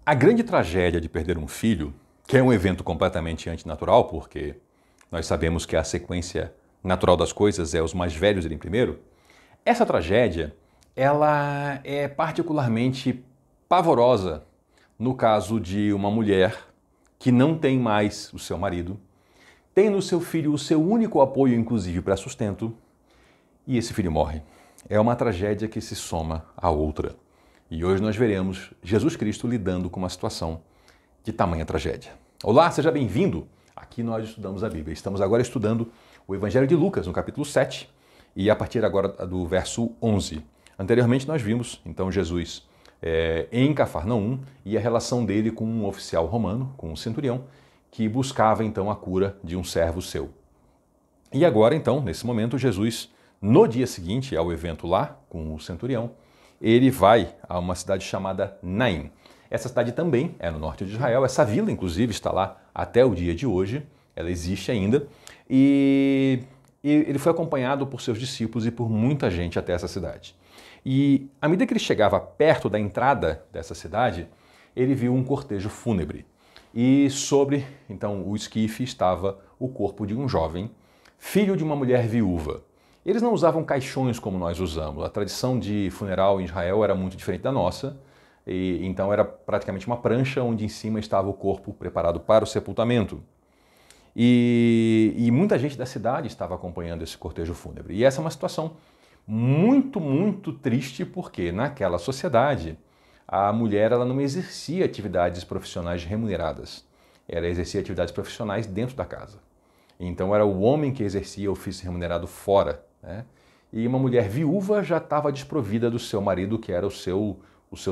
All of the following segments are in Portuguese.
A grande tragédia de perder um filho, que é um evento completamente antinatural, porque nós sabemos que a sequência natural das coisas é os mais velhos irem primeiro, essa tragédia, ela é particularmente pavorosa no caso de uma mulher que não tem mais o seu marido, tem no seu filho o seu único apoio, inclusive para sustento, e esse filho morre. É uma tragédia que se soma à outra. E hoje nós veremos Jesus Cristo lidando com uma situação de tamanha tragédia. Olá, seja bem-vindo! Aqui nós estudamos a Bíblia. Estamos agora estudando o Evangelho de Lucas, no capítulo 7, e a partir agora do verso 11. Anteriormente nós vimos, então, Jesus em Cafarnaum e a relação dele com um oficial romano, com um centurião, que buscava então a cura de um servo seu. E agora, então, nesse momento, Jesus, no dia seguinte ao evento lá, com o centurião, ele vai a uma cidade chamada Naim. Essa cidade também é no norte de Israel, essa vila, inclusive, está lá até o dia de hoje, ela existe ainda, e ele foi acompanhado por seus discípulos e por muita gente até essa cidade. E à medida que ele chegava perto da entrada dessa cidade, ele viu um cortejo fúnebre. E sobre, então, o esquife estava o corpo de um jovem, filho de uma mulher viúva. Eles não usavam caixões como nós usamos. A tradição de funeral em Israel era muito diferente da nossa, e então era praticamente uma prancha onde em cima estava o corpo preparado para o sepultamento. E muita gente da cidade estava acompanhando esse cortejo fúnebre. E essa é uma situação muito, muito triste, porque naquela sociedade a mulher ela não exercia atividades profissionais remuneradas. Ela exercia atividades profissionais dentro da casa. Então era o homem que exercia ofício remunerado fora, né? E uma mulher viúva já estava desprovida do seu marido, que era o seu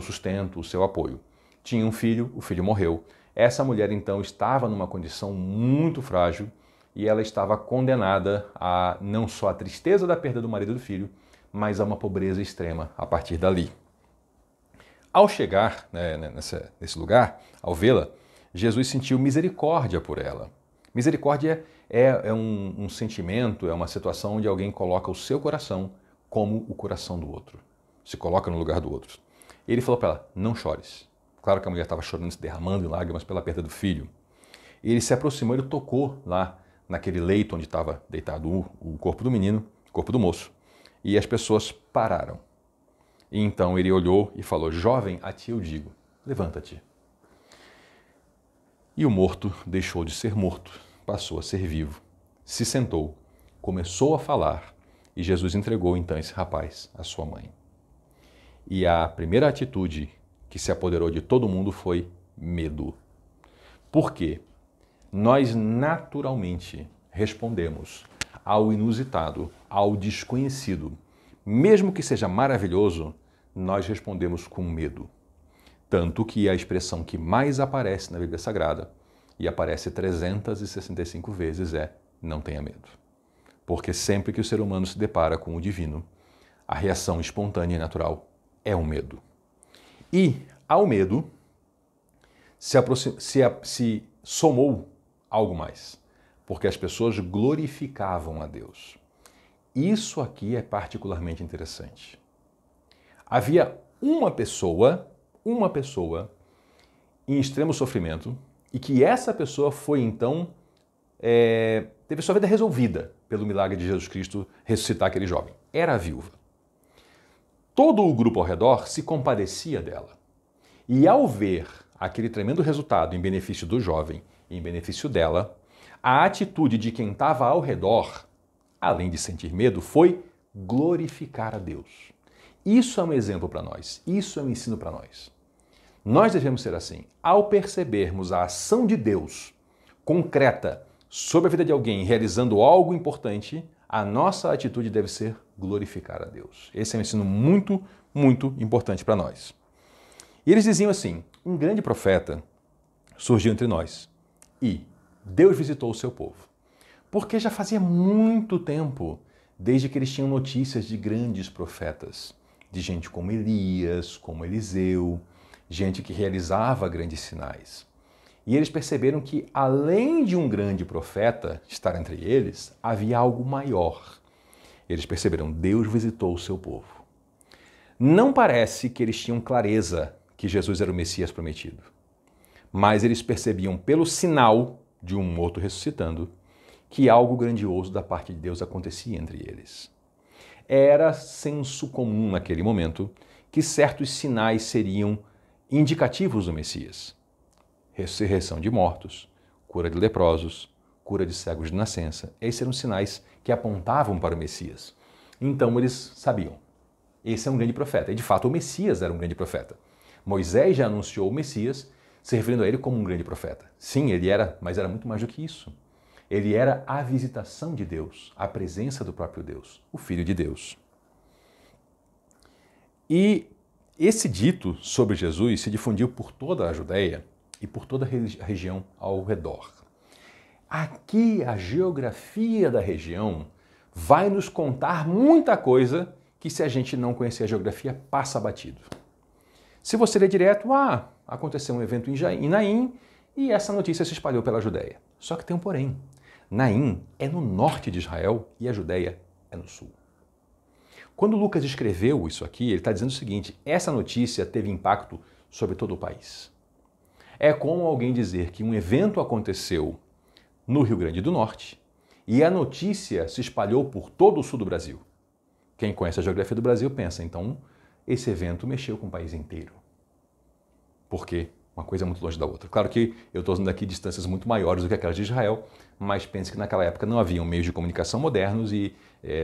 sustento, o seu apoio. Tinha um filho, o filho morreu. Essa mulher então estava numa condição muito frágil e ela estava condenada a não só a tristeza da perda do marido e do filho, mas a uma pobreza extrema a partir dali. Ao chegar nesse lugar, ao vê-la, Jesus sentiu misericórdia por ela. Misericórdia é um sentimento, é uma situação onde alguém coloca o seu coração como o coração do outro. Se coloca no lugar do outro. Ele falou para ela, não chores. Claro que a mulher estava chorando, se derramando em lágrimas pela perda do filho. Ele se aproximou, ele tocou lá naquele leito onde estava deitado o corpo do menino, o corpo do moço. E as pessoas pararam. E então ele olhou e falou, jovem, a ti eu digo, levanta-te. E o morto deixou de ser morto, passou a ser vivo, se sentou, começou a falar e Jesus entregou então esse rapaz à sua mãe. E a primeira atitude que se apoderou de todo mundo foi medo. Por quê? Nós naturalmente respondemos ao inusitado, ao desconhecido. Mesmo que seja maravilhoso, nós respondemos com medo. Tanto que a expressão que mais aparece na Bíblia Sagrada, e aparece 365 vezes, é não tenha medo. Porque sempre que o ser humano se depara com o divino, a reação espontânea e natural é o medo. E ao medo se somou algo mais, porque as pessoas glorificavam a Deus. Isso aqui é particularmente interessante. Havia uma pessoa em extremo sofrimento e que essa pessoa foi então, teve sua vida resolvida pelo milagre de Jesus Cristo ressuscitar aquele jovem. Era a viúva. Todo o grupo ao redor se compadecia dela. E ao ver aquele tremendo resultado em benefício do jovem e em benefício dela, a atitude de quem estava ao redor, além de sentir medo, foi glorificar a Deus. Isso é um exemplo para nós, isso é um ensino para nós. Nós devemos ser assim. Ao percebermos a ação de Deus concreta sobre a vida de alguém realizando algo importante, a nossa atitude deve ser glorificar a Deus. Esse é um ensino muito, muito importante para nós. E eles diziam assim, um grande profeta surgiu entre nós e Deus visitou o seu povo. Porque já fazia muito tempo, desde que eles tinham notícias de grandes profetas, de gente como Elias, como Eliseu, gente que realizava grandes sinais. E eles perceberam que, além de um grande profeta estar entre eles, havia algo maior. Eles perceberam, Deus visitou o seu povo. Não parece que eles tinham clareza que Jesus era o Messias prometido. mas eles percebiam pelo sinal de um morto ressuscitando que algo grandioso da parte de Deus acontecia entre eles. Era senso comum naquele momento que certos sinais seriam indicativos do Messias. Ressurreição de mortos, cura de leprosos, cura de cegos de nascença. Esses eram sinais que apontavam para o Messias. Então eles sabiam, esse é um grande profeta. E de fato o Messias era um grande profeta. Moisés já anunciou o Messias, se referindo a ele como um grande profeta. Sim, ele era, mas era muito mais do que isso. Ele era a visitação de Deus, a presença do próprio Deus, o Filho de Deus. E esse dito sobre Jesus se difundiu por toda a Judéia e por toda a região ao redor. Aqui a geografia da região vai nos contar muita coisa que, se a gente não conhecer a geografia, passa batido. Se você ler direto, aconteceu um evento em Naim e essa notícia se espalhou pela Judéia. Só que tem um porém. Naim é no norte de Israel e a Judéia é no sul. Quando Lucas escreveu isso aqui, ele está dizendo o seguinte: essa notícia teve impacto sobre todo o país. É como alguém dizer que um evento aconteceu no Rio Grande do Norte e a notícia se espalhou por todo o sul do Brasil. Quem conhece a geografia do Brasil pensa, então, esse evento mexeu com o país inteiro. Por quê? Uma coisa muito longe da outra. Claro que eu estou usando aqui distâncias muito maiores do que aquelas de Israel, mas pense que naquela época não haviam meios de comunicação modernos e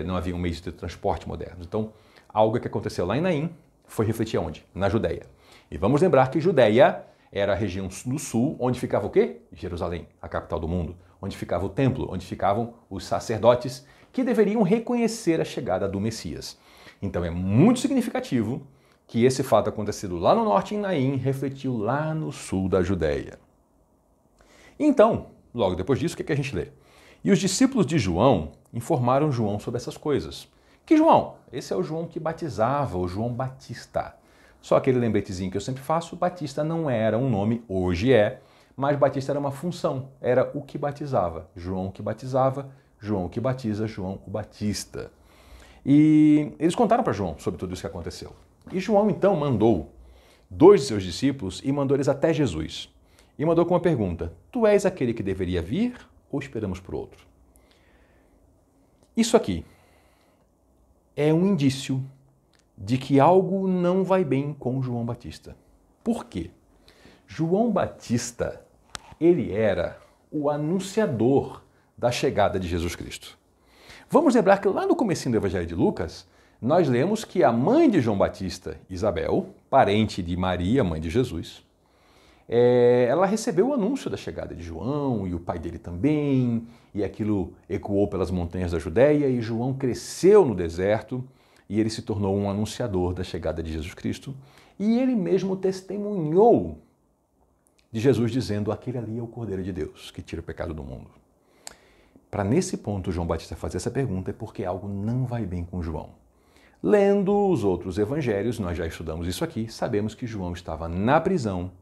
não haviam meios de transporte modernos. Então, algo que aconteceu lá em Naim foi refletir aonde? Na Judéia. E vamos lembrar que Judéia era a região do sul, onde ficava o quê? Jerusalém, a capital do mundo. Onde ficava o templo, onde ficavam os sacerdotes que deveriam reconhecer a chegada do Messias. Então é muito significativo que esse fato acontecido lá no norte, em Naim, refletiu lá no sul da Judéia. Então, logo depois disso, o que a gente lê? E os discípulos de João informaram João sobre essas coisas. Que João? Esse é o João que batizava, o João Batista. Só aquele lembretezinho que eu sempre faço, Batista não era um nome, hoje é, mas Batista era uma função, era o que batizava. João que batizava, João que batiza, João o Batista. E eles contaram para João sobre tudo isso que aconteceu. E João então mandou 2 de seus discípulos e mandou eles até Jesus. E mandou com uma pergunta: tu és aquele que deveria vir ou esperamos por outro? Isso aqui é um indício de que algo não vai bem com João Batista. Por quê? João Batista, ele era o anunciador da chegada de Jesus Cristo. Vamos lembrar que lá no comecinho do Evangelho de Lucas, nós lemos que a mãe de João Batista, Isabel, parente de Maria, mãe de Jesus, ela recebeu o anúncio da chegada de João e o pai dele também, e aquilo ecoou pelas montanhas da Judéia e João cresceu no deserto e ele se tornou um anunciador da chegada de Jesus Cristo e ele mesmo testemunhou de Jesus dizendo: aquele ali é o Cordeiro de Deus que tira o pecado do mundo. Para nesse ponto João Batista fazer essa pergunta é porque algo não vai bem com João. Lendo os outros evangelhos, nós já estudamos isso aqui, sabemos que João estava na prisão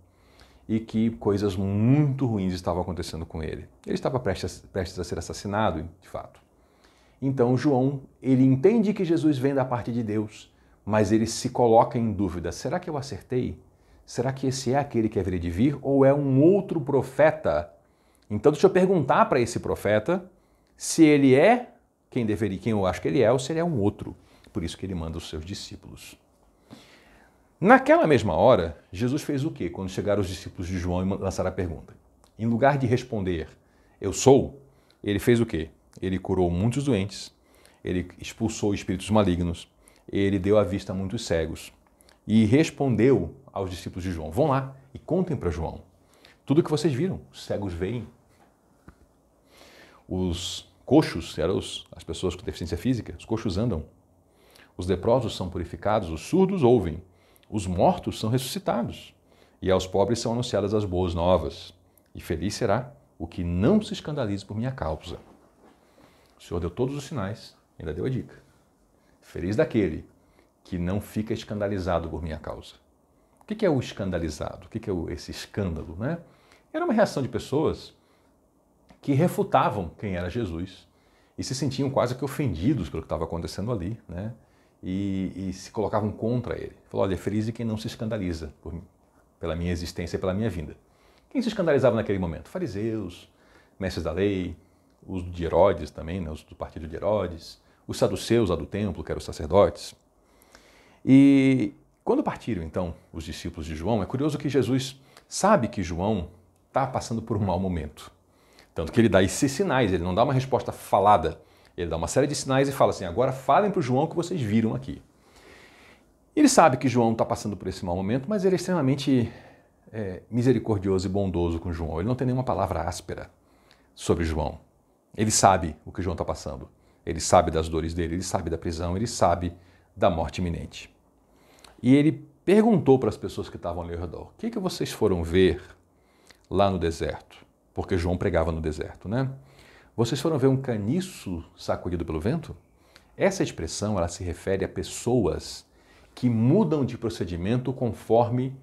e que coisas muito ruins estavam acontecendo com ele. Ele estava prestes a ser assassinado, de fato. Então João, ele entende que Jesus vem da parte de Deus, mas ele se coloca em dúvida: será que eu acertei? Será que esse é aquele que haveria de vir ou é um outro profeta? Então deixa eu perguntar para esse profeta se ele é quem eu acho que ele é ou se ele é um outro. Por isso que ele manda os seus discípulos. Naquela mesma hora, Jesus fez o quê? Quando chegaram os discípulos de João e lançaram a pergunta. Em lugar de responder, eu sou, ele fez o quê? Ele curou muitos doentes, ele expulsou espíritos malignos, ele deu à vista a muitos cegos e respondeu aos discípulos de João: vão lá e contem para João tudo o que vocês viram. Os cegos veem, os coxos, eram as pessoas com deficiência física, os coxos andam, os leprosos são purificados, os surdos ouvem, os mortos são ressuscitados e aos pobres são anunciadas as boas novas. E feliz será o que não se escandalize por minha causa. O Senhor deu todos os sinais, ainda deu a dica. Feliz daquele que não fica escandalizado por minha causa. O que é o escandalizado? O que é esse escândalo, né? Era uma reação de pessoas que refutavam quem era Jesus e se sentiam quase que ofendidos pelo que estava acontecendo ali, né? E se colocavam contra ele. Falou: olha, feliz de quem não se escandaliza pela minha existência e pela minha vinda. Quem se escandalizava naquele momento? Fariseus, mestres da lei, os de Herodes também, né, os do partido de Herodes, os saduceus lá do templo, que eram os sacerdotes. E quando partiram, então, os discípulos de João, é curioso que Jesus sabe que João está passando por um mau momento. Tanto que ele dá esses sinais, ele não dá uma resposta falada, ele dá uma série de sinais e fala assim, agora falem para o João o que vocês viram aqui. Ele sabe que João está passando por esse mau momento, mas ele é extremamente misericordioso e bondoso com João. Ele não tem nenhuma palavra áspera sobre João. Ele sabe o que João está passando. Ele sabe das dores dele, ele sabe da prisão, ele sabe da morte iminente. E ele perguntou para as pessoas que estavam ali ao redor, o que vocês foram ver lá no deserto? Porque João pregava no deserto, né? Vocês foram ver um caniço sacudido pelo vento? Essa expressão, ela se refere a pessoas que mudam de procedimento conforme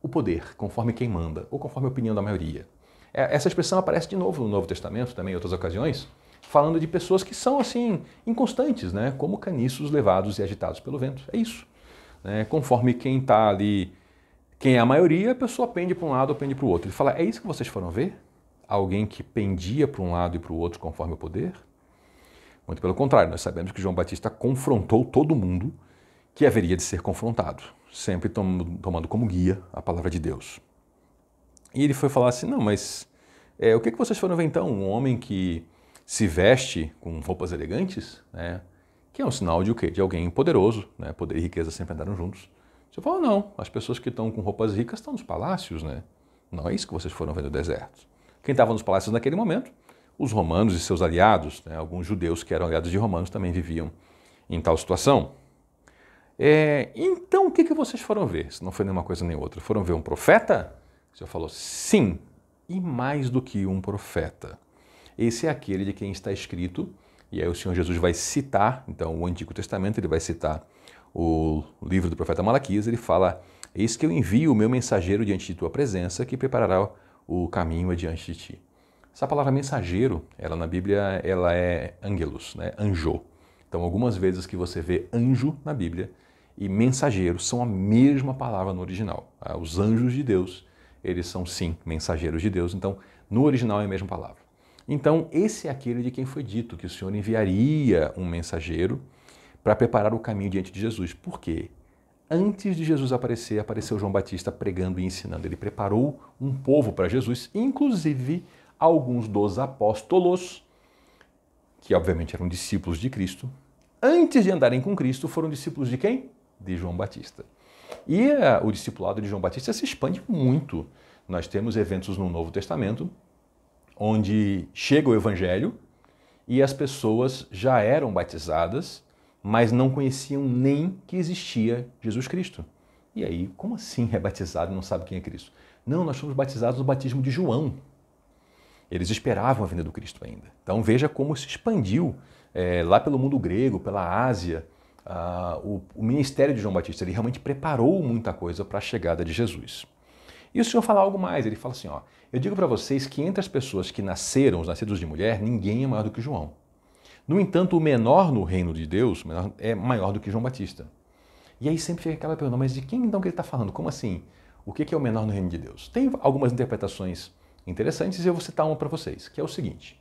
o poder, conforme quem manda, ou conforme a opinião da maioria. Essa expressão aparece de novo no Novo Testamento, também em outras ocasiões, falando de pessoas que são, assim, inconstantes, né? Como caniços levados e agitados pelo vento. É isso. Né? Conforme quem está ali, quem é a maioria, a pessoa pende para um lado ou pende para o outro. Ele fala, é isso que vocês foram ver? Alguém que pendia para um lado e para o outro conforme o poder? Muito pelo contrário, nós sabemos que João Batista confrontou todo mundo que haveria de ser confrontado, sempre tomando como guia a palavra de Deus. E ele foi falar assim, não, mas o que vocês foram ver então? Um homem que se veste com roupas elegantes, né? Que é um sinal de o quê? De alguém poderoso, né? Poder e riqueza sempre andaram juntos. Você fala, não, as pessoas que estão com roupas ricas estão nos palácios, né? Não é isso que vocês foram ver no deserto. Quem estava nos palácios naquele momento? Os romanos e seus aliados, né? Alguns judeus que eram aliados de romanos também viviam em tal situação. Então, o que vocês foram ver? Se não foi nenhuma coisa nem outra. Foram ver um profeta? O Senhor falou, sim, e mais do que um profeta. Esse é aquele de quem está escrito, e aí o Senhor Jesus vai citar, então, o Antigo Testamento, ele vai citar o livro do profeta Malaquias, ele fala, eis que eu envio o meu mensageiro diante de tua presença, que preparará o caminho adiante de ti. Essa palavra mensageiro, ela na Bíblia, ela é angelos, né? Anjo. Então, algumas vezes que você vê anjo na Bíblia e mensageiro são a mesma palavra no original. Os anjos de Deus, eles são sim mensageiros de Deus, então no original é a mesma palavra. Então, esse é aquele de quem foi dito que o Senhor enviaria um mensageiro para preparar o caminho diante de Jesus. Por quê? Antes de Jesus aparecer, apareceu João Batista pregando e ensinando. Ele preparou um povo para Jesus, inclusive alguns dos apóstolos, que obviamente eram discípulos de Cristo, antes de andarem com Cristo, foram discípulos de quem? De João Batista. E o discipulado de João Batista se expande muito. Nós temos eventos no Novo Testamento, onde chega o Evangelho e as pessoas já eram batizadas, mas não conheciam nem que existia Jesus Cristo. E aí, como assim é batizado e não sabe quem é Cristo? Não, nós fomos batizados no batismo de João. Eles esperavam a vinda do Cristo ainda. Então veja como se expandiu lá pelo mundo grego, pela Ásia, o ministério de João Batista. Ele realmente preparou muita coisa para a chegada de Jesus. E o Senhor fala algo mais, ele fala assim, ó, eu digo para vocês que entre as pessoas que nasceram, os nascidos de mulher, ninguém é maior do que João. No entanto, o menor no reino de Deus é maior do que João Batista. E aí sempre fica aquela pergunta, mas de quem então que ele está falando? Como assim? O que é o menor no reino de Deus? Tem algumas interpretações interessantes e eu vou citar uma para vocês, que é o seguinte.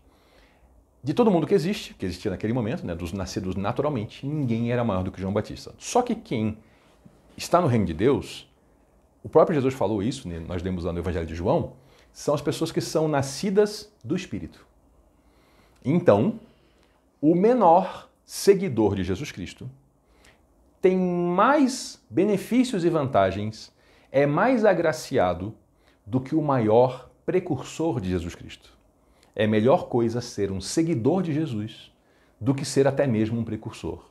De todo mundo que existia naquele momento, né, dos nascidos naturalmente, ninguém era maior do que João Batista. Só que quem está no reino de Deus, o próprio Jesus falou isso, né, nós lemos lá no Evangelho de João, são as pessoas que são nascidas do Espírito. Então, o menor seguidor de Jesus Cristo tem mais benefícios e vantagens, é mais agraciado do que o maior precursor de Jesus Cristo. É melhor coisa ser um seguidor de Jesus do que ser até mesmo um precursor.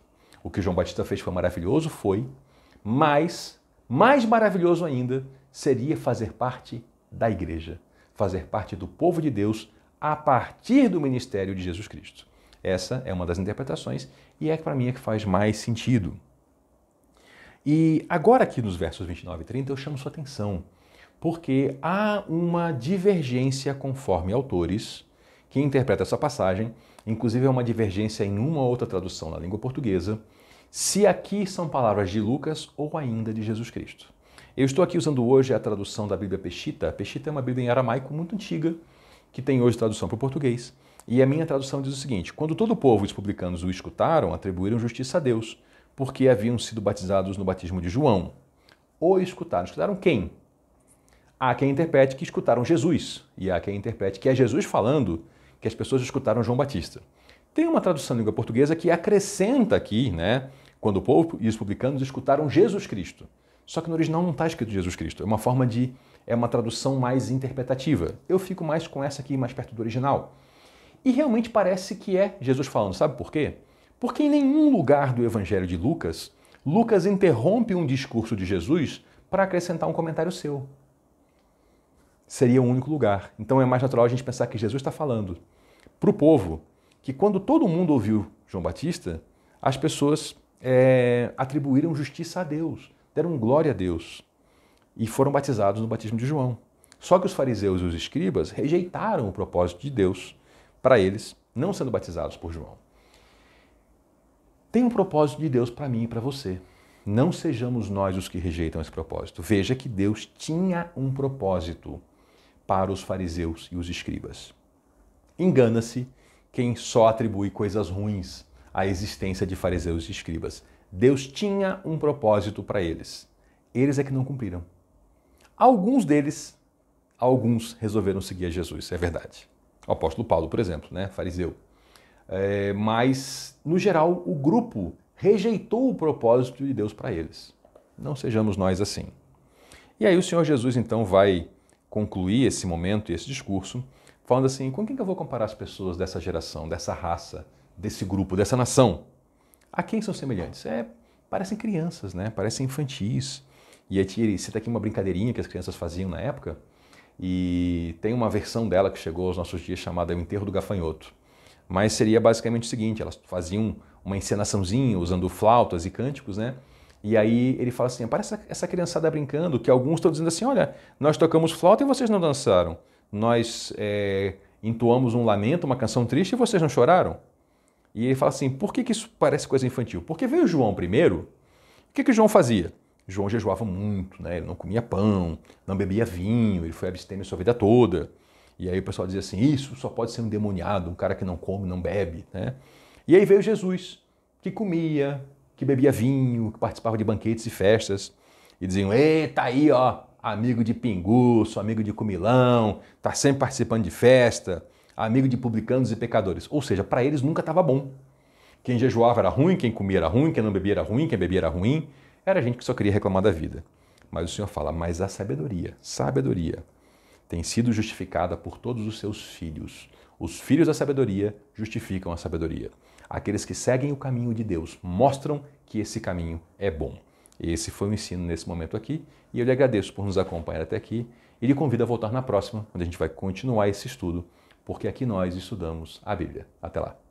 O que João Batista fez foi maravilhoso, mas mais maravilhoso ainda seria fazer parte da igreja, fazer parte do povo de Deus a partir do ministério de Jesus Cristo. Essa é uma das interpretações e para mim é que faz mais sentido. E agora aqui nos versos 29 e 30 eu chamo sua atenção, porque há uma divergência conforme autores que interpretam essa passagem, inclusive é uma divergência em uma ou outra tradução na língua portuguesa, se aqui são palavras de Lucas ou ainda de Jesus Cristo. Eu estou aqui usando hoje a tradução da Bíblia Peshitta. Peshitta é uma Bíblia em aramaico muito antiga, que tem hoje tradução para o português. E a minha tradução diz o seguinte: quando todo o povo e os publicanos o escutaram, atribuíram justiça a Deus, porque haviam sido batizados no batismo de João. O escutaram. Escutaram quem? Há quem interprete que escutaram Jesus, e há quem interprete que é Jesus falando que as pessoas escutaram João Batista. Tem uma tradução em língua portuguesa que acrescenta aqui, né, quando o povo e os publicanos escutaram Jesus Cristo. Só que no original não está escrito Jesus Cristo, é uma tradução mais interpretativa. Eu fico mais com essa aqui, mais perto do original. E realmente parece que é Jesus falando, sabe por quê? Porque em nenhum lugar do Evangelho de Lucas, Lucas interrompe um discurso de Jesus para acrescentar um comentário seu. Seria o único lugar. Então é mais natural a gente pensar que Jesus está falando para o povo que quando todo mundo ouviu João Batista, as pessoas atribuíram justiça a Deus, deram glória a Deus e foram batizados no batismo de João. Só que os fariseus e os escribas rejeitaram o propósito de Deus para eles, não sendo batizados por João. Tem um propósito de Deus para mim e para você. Não sejamos nós os que rejeitam esse propósito. Veja que Deus tinha um propósito para os fariseus e os escribas. Engana-se quem só atribui coisas ruins à existência de fariseus e escribas. Deus tinha um propósito para eles. Eles é que não cumpriram. Alguns resolveram seguir a Jesus, é verdade. O apóstolo Paulo, por exemplo, né, fariseu. Mas, no geral, o grupo rejeitou o propósito de Deus para eles. Não sejamos nós assim. E aí o Senhor Jesus, então, vai concluir esse momento e esse discurso, falando assim: com quem que eu vou comparar as pessoas dessa geração, dessa raça, desse grupo, dessa nação? A quem são semelhantes? Parecem crianças, né? Parecem infantis. E aí cita aqui uma brincadeirinha que as crianças faziam na época, e tem uma versão dela que chegou aos nossos dias chamada O Enterro do Gafanhoto. Mas seria basicamente o seguinte: elas faziam uma encenaçãozinha usando flautas e cânticos, né? E aí ele fala assim: parece essa criançada brincando, que alguns estão dizendo assim: olha, nós tocamos flauta e vocês não dançaram. Nós entoamos um lamento, uma canção triste e vocês não choraram. E ele fala assim: por que isso parece coisa infantil? Porque veio João primeiro. O que João fazia? João jejuava muito, né? Ele não comia pão, não bebia vinho, ele foi abstêmio a sua vida toda. E aí o pessoal dizia assim: isso só pode ser um endemoniado, um cara que não come, não bebe, né? E aí veio Jesus, que comia, que bebia vinho, que participava de banquetes e festas, e diziam: eita aí, ó, amigo de pinguço, amigo de comilão, tá sempre participando de festa, amigo de publicanos e pecadores. Ou seja, para eles nunca estava bom. Quem jejuava era ruim, quem comia era ruim, quem não bebia era ruim, quem bebia era ruim. Era gente que só queria reclamar da vida. Mas o Senhor fala: mas a sabedoria tem sido justificada por todos os seus filhos. Os filhos da sabedoria justificam a sabedoria. Aqueles que seguem o caminho de Deus mostram que esse caminho é bom. Esse foi o ensino nesse momento aqui, e eu lhe agradeço por nos acompanhar até aqui e lhe convido a voltar na próxima, onde a gente vai continuar esse estudo, porque aqui nós estudamos a Bíblia. Até lá!